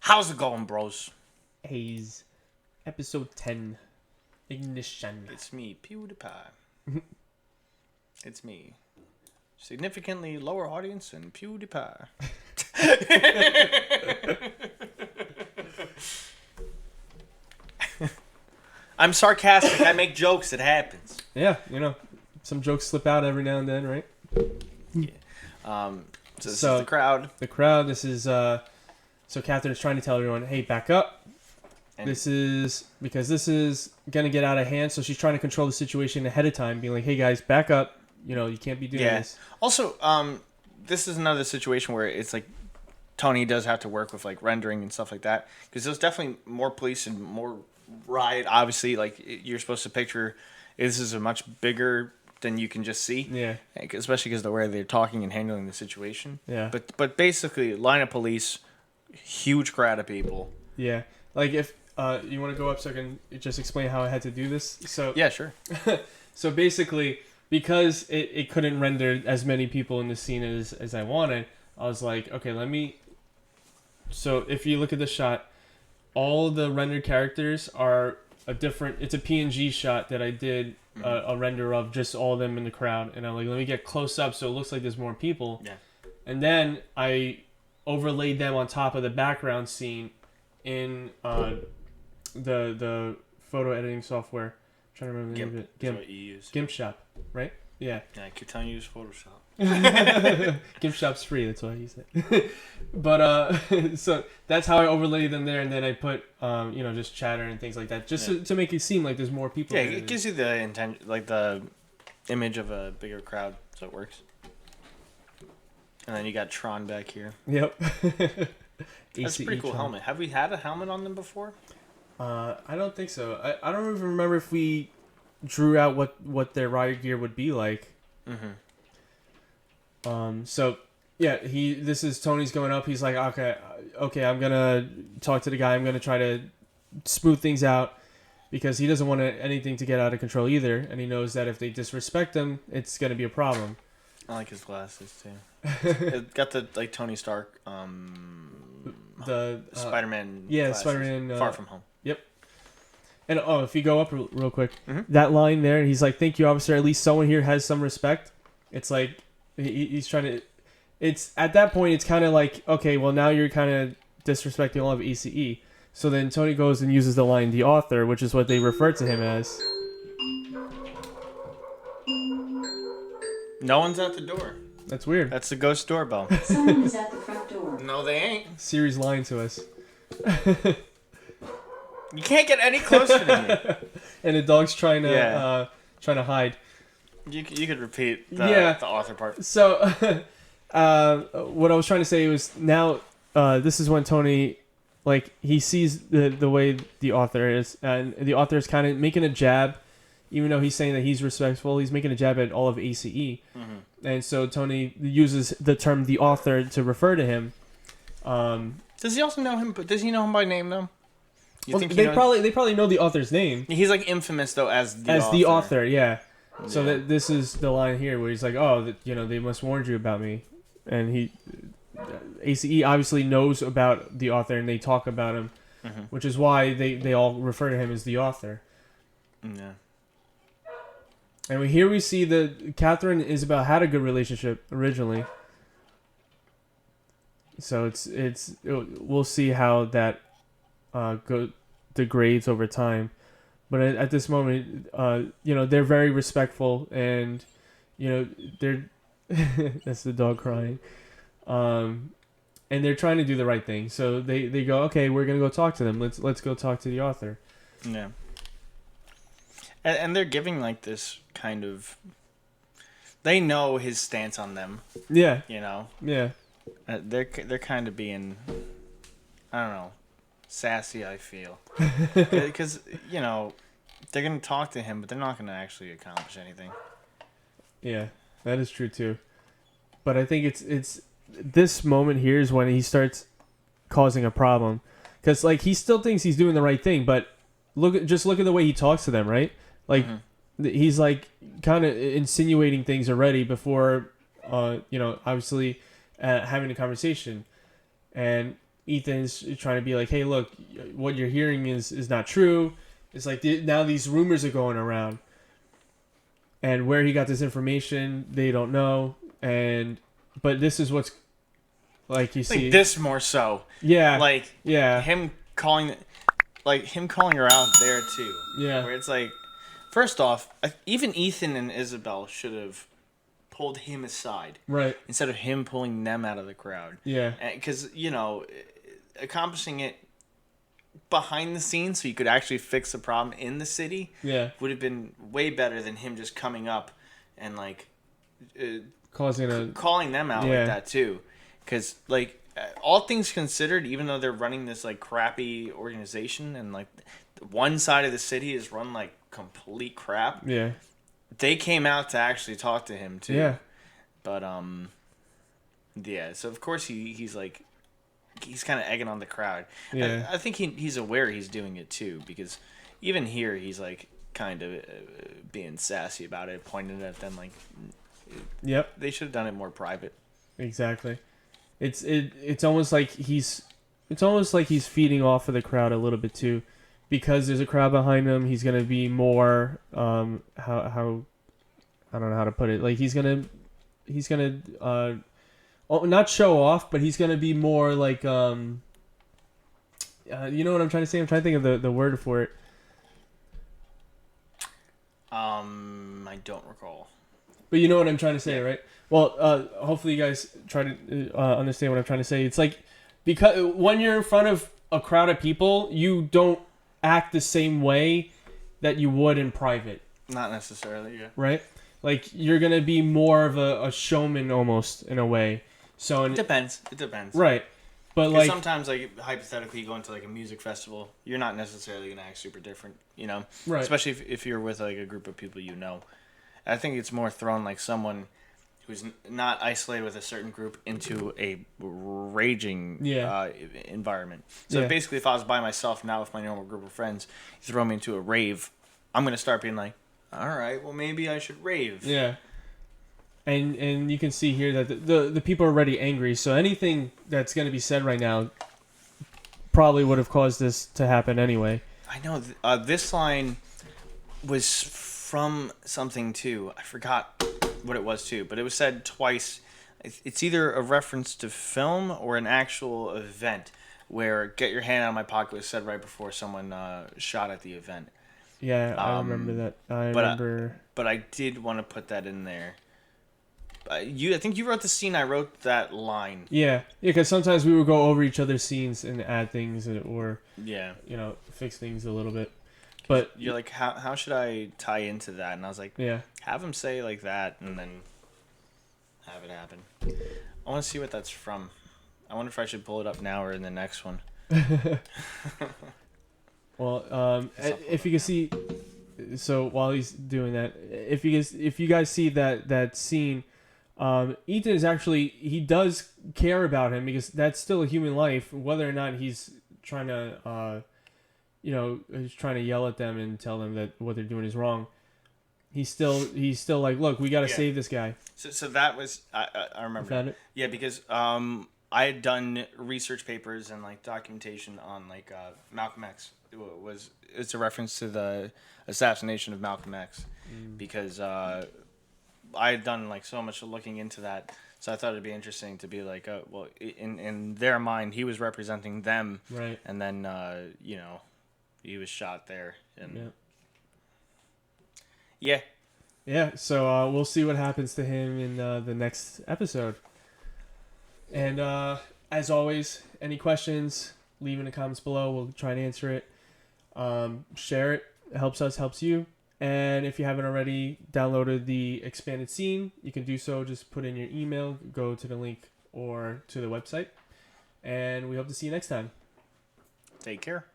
How's it going, bros? Haze, episode 10, Ignition. It's me, PewDiePie. It's me. Significantly lower audience than PewDiePie. I'm sarcastic. I make jokes. It happens. Yeah, some jokes slip out every now and then, right? Yeah. So this is the crowd. The crowd, this is, so Catherine is trying to tell everyone, hey, back up. And this is going to get out of hand, so she's trying to control the situation ahead of time, being like, hey, guys, back up. You can't be doing this. Also, this is another situation where it's like Tony does have to work with like rendering and stuff like that, because there's definitely more police and more riot. Obviously, like you're supposed to picture this is a much bigger than you can just see. Yeah. Especially because the way they're talking and handling the situation. Yeah. But basically, line of police, huge crowd of people. Yeah. Like if you want to go up so I can just explain how I had to do this. So yeah, sure. So basically, because it couldn't render as many people in the scene as I wanted, I was like, okay, so if you look at the shot, all the rendered characters are it's a PNG shot that I did a render of just all of them in the crowd. And I'm like, let me get close up so it looks like there's more people. Yeah. And then I overlaid them on top of the background scene in the photo editing software. I'm trying to remember the name of it. That's what you use. GIMP Shop, right? Yeah. Yeah, I keep telling you to use Photoshop. GIMP Shop's free, that's why I use it. But so that's how I overlaid them there, and then I put just chatter and things like that, just to make it seem like there's more people. Yeah, it gives you the intent, like the image of a bigger crowd, so it works. And then you got Tron back here. Yep. That's a pretty cool helmet. Have we had a helmet on them before? I don't think so. I don't even remember if we drew out what their riot gear would be like. Mm-hmm. So yeah, this is Tony's going up. He's like, okay, I'm gonna talk to the guy. I'm gonna try to smooth things out because he doesn't want anything to get out of control either, and he knows that if they disrespect him, it's gonna be a problem. I like his glasses too. It got the like Tony Stark, the Spider-Man. Yeah, glasses. Spider-Man. Far From Home. Yep. And if you go up real quick, mm-hmm. that line there, he's like, "Thank you, officer. At least someone here has some respect." It's like he's trying to. It's at that point, it's kind of like, okay, well now you're kind of disrespecting all of ECE. So then Tony goes and uses the line "the author," which is what they refer to him as. No one's at the door. That's weird. That's the ghost doorbell. Someone is at the front door. No, they ain't. Siri's lying to us. You can't get any closer to me. And the dog's trying to hide. You could repeat the author part. So, what I was trying to say was now, this is when Tony, like, he sees the way the author is, and the author is kind of making a jab, even though he's saying that he's respectful, he's making a jab at all of ACE. Mm-hmm. And so Tony uses the term "the author" to refer to him. Does he also know him? But does he know him by name though? Well, they probably know the author's name. He's like infamous though as the author. Yeah. So this is the line here where he's like, "Oh, they must warn you about me," and ACE obviously knows about the author and they talk about him, mm-hmm. which is why they all refer to him as the author. Yeah. And here we see that Catherine and Isabel had a good relationship originally. So we'll see how that degrades over time. But at this moment, they're very respectful, and they're that's the dog crying, and they're trying to do the right thing. So they go, okay, we're gonna go talk to them. Let's go talk to the author. Yeah. And they're giving like this kind of. They know his stance on them. Yeah. Yeah. They're kind of being, I don't know, sassy. I feel because they're gonna talk to him, but they're not gonna actually accomplish anything. Yeah, that is true too. But I think it's this moment here is when he starts causing a problem, because like he still thinks he's doing the right thing, but look at the way he talks to them, right? Like he's like kind of insinuating things already before, obviously having a conversation, and Ethan's trying to be like, hey, look, what you're hearing is not true. It's like now these rumors are going around. And where he got this information, they don't know. But this is what's like you see. Like this more so. Yeah. Like yeah. him calling her out there too. Yeah. Where it's like, first off, even Ethan and Isabel should have pulled him aside. Right. Instead of him pulling them out of the crowd. Yeah. Because, accomplishing it behind the scenes so you could actually fix the problem in the city would have been way better than him just coming up and, like, calling them out like that, too. Because, like, all things considered, even though they're running this, like, crappy organization and, like, one side of the city is run like complete crap. Yeah. They came out to actually talk to him too. Yeah. But yeah. So of course he's like he's kind of egging on the crowd. Yeah. I think he's aware he's doing it too because even here he's like kind of being sassy about it, pointing at them like. Yep. They should have done it more private. Exactly. It's almost like he's feeding off of the crowd a little bit too. Because there's a crowd behind him, he's gonna be more how I don't know how to put it. Like he's gonna not show off, but he's gonna be more like you know what I'm trying to say. I'm trying to think of the word for it. I don't recall. But you know what I'm trying to say, right? Well, hopefully you guys try to understand what I'm trying to say. It's like because when you're in front of a crowd of people, you don't act the same way that you would in private. Not necessarily, yeah. Right? Like, you're going to be more of a showman almost, in a way. So It depends. Right. But, like... sometimes, like, hypothetically, you go into, like, a music festival, you're not necessarily going to act super different, you know? Right. Especially if you're with, like, a group of people you know. I think it's more thrown, like, someone who's not isolated with a certain group into a raging environment. So basically, if I was by myself, not with my normal group of friends, you throw me into a rave, I'm going to start being like, all right, well, maybe I should rave. Yeah. And you can see here that the people are already angry, so anything that's going to be said right now probably would have caused this to happen anyway. I know. This line was from something, too. I forgot what it was too, but it was said twice. It's either a reference to film or an actual event where "get your hand out of my pocket" was said right before someone shot at the event. Yeah, I remember that. But I did want to put that in there. I think you wrote the scene. I wrote that line. Yeah, because sometimes we would go over each other's scenes and add things or fix things a little bit. But you're like, how should I tie into that? And I was like, have him say like that, and then have it happen. I want to see what that's from. I wonder if I should pull it up now or in the next one. Well, if you can see, so while he's doing that, if you guys see that scene, Ethan is actually, he does care about him because that's still a human life, whether or not he's trying to. He's trying to yell at them and tell them that what they're doing is wrong. He's still like, look, we got to save this guy. So that was, I remember. You found it? Yeah, because I had done research papers and like documentation on like Malcolm X. It's a reference to the assassination of Malcolm X because I had done like so much looking into that. So I thought it'd be interesting to be like, well, in their mind, he was representing them, right? And then he was shot there, and yeah. So we'll see what happens to him in the next episode. And as always, any questions, leave in the comments below. We'll try and answer it. Share it. It helps us, helps you. And if you haven't already downloaded the expanded scene, you can do so. Just put in your email, go to the link or to the website. And we hope to see you next time. Take care.